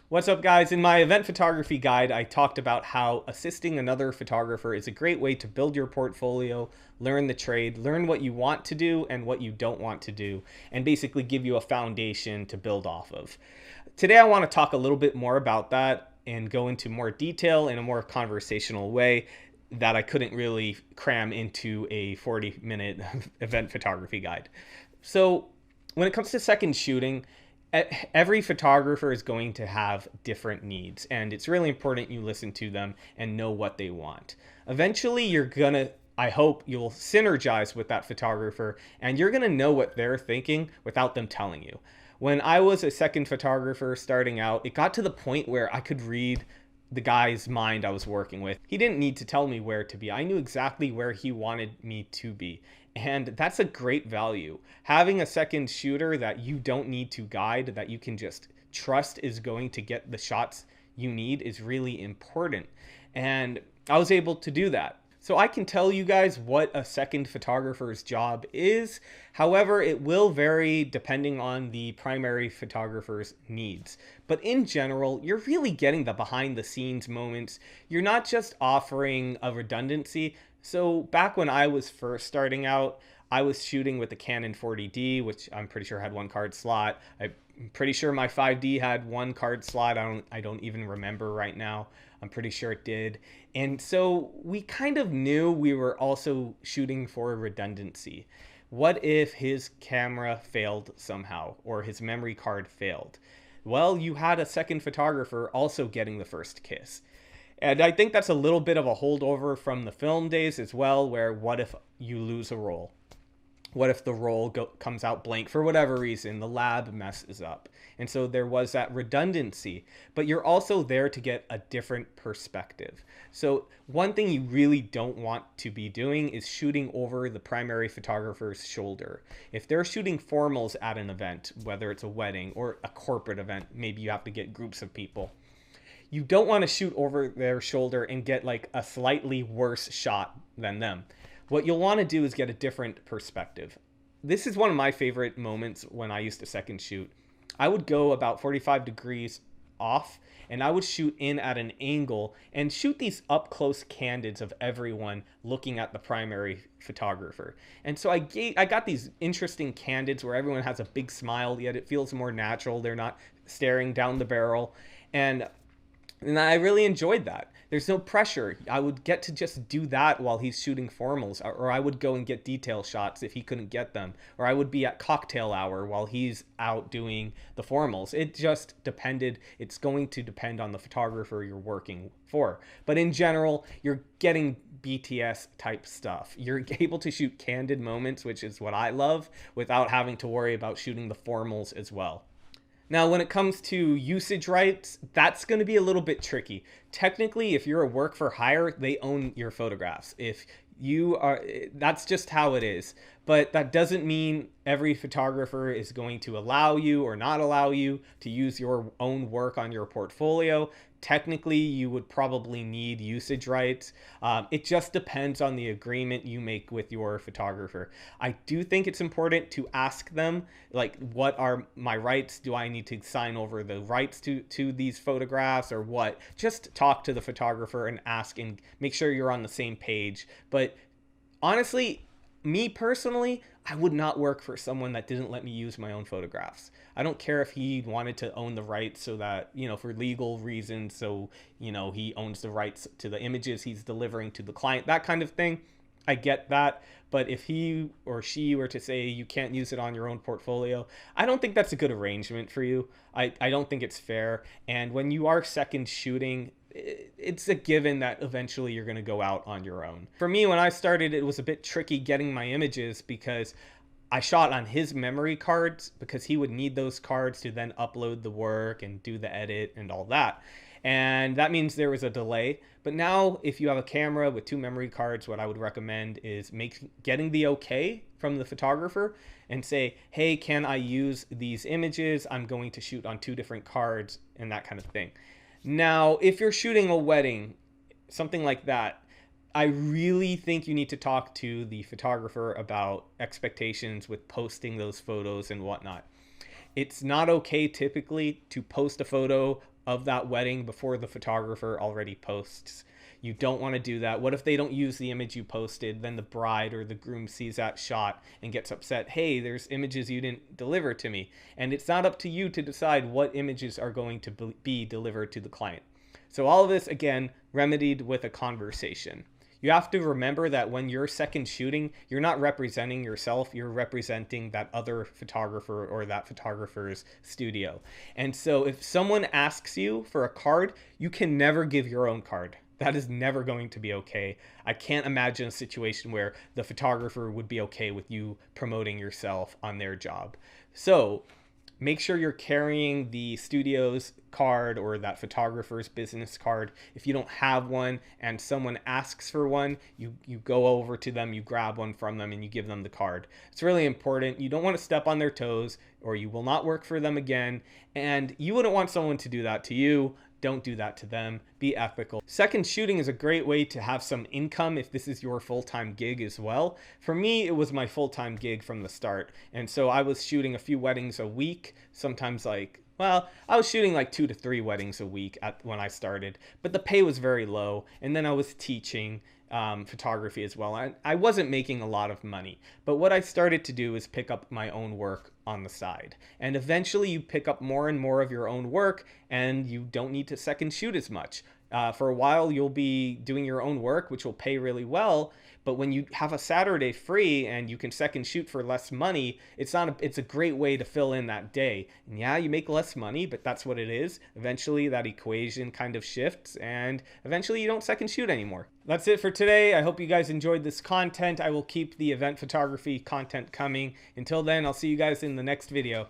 What's up, guys? In my event photography guide, I talked about how assisting another photographer is a great way to build your portfolio, learn the trade, learn what you want to do and what you don't want to do, and basically give you a foundation to build off of. Today, I want to talk a little bit more about that and go into more detail in a more conversational way that I couldn't really cram into a 40-minute event photography guide. So, when it comes to second shooting, every photographer is going to have different needs, and it's really important you listen to them and know what they want. Eventually, I hope you'll synergize with that photographer and you're gonna know what they're thinking without them telling you. When I was a second photographer starting out, it got to the point where I could read the guy's mind I was working with. He didn't need to tell me where to be. I knew exactly where he wanted me to be. And that's a great value. Having a second shooter that you don't need to guide, that you can just trust is going to get the shots you need, is really important. And I was able to do that. So I can tell you guys what a second photographer's job is. However, it will vary depending on the primary photographer's needs. But in general, you're really getting the behind the scenes moments. You're not just offering a redundancy. So back when I was first starting out, I was shooting with the Canon 40D, which I'm pretty sure had one card slot. I'm pretty sure my 5D had one card slot. I don't even remember right now. I'm pretty sure it did. And so we kind of knew we were also shooting for redundancy. What if his camera failed somehow or his memory card failed? Well, you had a second photographer also getting the first kiss. And I think that's a little bit of a holdover from the film days as well, where what if you lose a roll? What if the roll comes out blank for whatever reason, the lab messes up? And so there was that redundancy, but you're also there to get a different perspective. So one thing you really don't want to be doing is shooting over the primary photographer's shoulder. If they're shooting formals at an event, whether it's a wedding or a corporate event, maybe you have to get groups of people, you don't want to shoot over their shoulder and get like a slightly worse shot than them. What you'll want to do is get a different perspective. This is one of my favorite moments when I used to second shoot. I would go about 45 degrees off and I would shoot in at an angle and shoot these up close candids of everyone looking at the primary photographer. And so I got these interesting candids where everyone has a big smile, yet it feels more natural. They're not staring down the barrel. And I really enjoyed that. There's no pressure. I would get to just do that while he's shooting formals, or I would go and get detail shots if he couldn't get them, or I would be at cocktail hour while he's out doing the formals. It just depended. It's going to depend on the photographer you're working for. But in general, you're getting BTS type stuff. You're able to shoot candid moments, which is what I love, without having to worry about shooting the formals as well. Now, when it comes to usage rights, that's going to be a little bit tricky. Technically, if you're a work for hire, they own your photographs. If you are, that's just how it is. But that doesn't mean every photographer is going to allow you or not allow you to use your own work on your portfolio. Technically, you would probably need usage rights. It just depends on the agreement you make with your photographer. I do think it's important to ask them, like, what are my rights? Do I need to sign over the rights to these photographs or what? Just talk to the photographer and ask and make sure you're on the same page. But honestly, me personally, I would not work for someone that didn't let me use my own photographs. I don't care if he wanted to own the rights so that, for legal reasons, so, he owns the rights to the images he's delivering to the client, that kind of thing. I get that. But if he or she were to say you can't use it on your own portfolio, I don't think that's a good arrangement for you. I don't think it's fair. And when you are second shooting, it's a given that eventually you're going to go out on your own. For me, when I started, it was a bit tricky getting my images because I shot on his memory cards because he would need those cards to then upload the work and do the edit and all that. And that means there was a delay. But now if you have a camera with two memory cards, what I would recommend is getting the okay from the photographer and say, hey, can I use these images? I'm going to shoot on two different cards and that kind of thing. Now, if you're shooting a wedding, something like that, I really think you need to talk to the photographer about expectations with posting those photos and whatnot. It's not okay typically to post a photo of that wedding before the photographer already posts. You don't want to do that. What if they don't use the image you posted? Then the bride or the groom sees that shot and gets upset. Hey, there's images you didn't deliver to me. And it's not up to you to decide what images are going to be delivered to the client. So all of this, again, remedied with a conversation. You have to remember that when you're second shooting, you're not representing yourself, you're representing that other photographer or that photographer's studio. And so if someone asks you for a card, you can never give your own card. That is never going to be okay. I can't imagine a situation where the photographer would be okay with you promoting yourself on their job. So make sure you're carrying the studio's card or that photographer's business card. If you don't have one and someone asks for one, you go over to them, you grab one from them, and you give them the card. It's really important. You don't want to step on their toes or you will not work for them again. And you wouldn't want someone to do that to you. Don't do that to them. Be ethical. Second shooting is a great way to have some income if this is your full-time gig as well. For me, it was my full-time gig from the start. And so I was shooting a few weddings a week, sometimes I was shooting like 2 to 3 weddings a week when I started, but the pay was very low. And then I was teaching photography as well. I wasn't making a lot of money, but what I started to do is pick up my own work on the side. And eventually you pick up more and more of your own work and you don't need to second shoot as much. For a while, you'll be doing your own work, which will pay really well. But when you have a Saturday free and you can second shoot for less money, it's a great way to fill in that day. And yeah, you make less money, but that's what it is. Eventually, that equation kind of shifts, and eventually you don't second shoot anymore. That's it for today. I hope you guys enjoyed this content. I will keep the event photography content coming. Until then, I'll see you guys in the next video.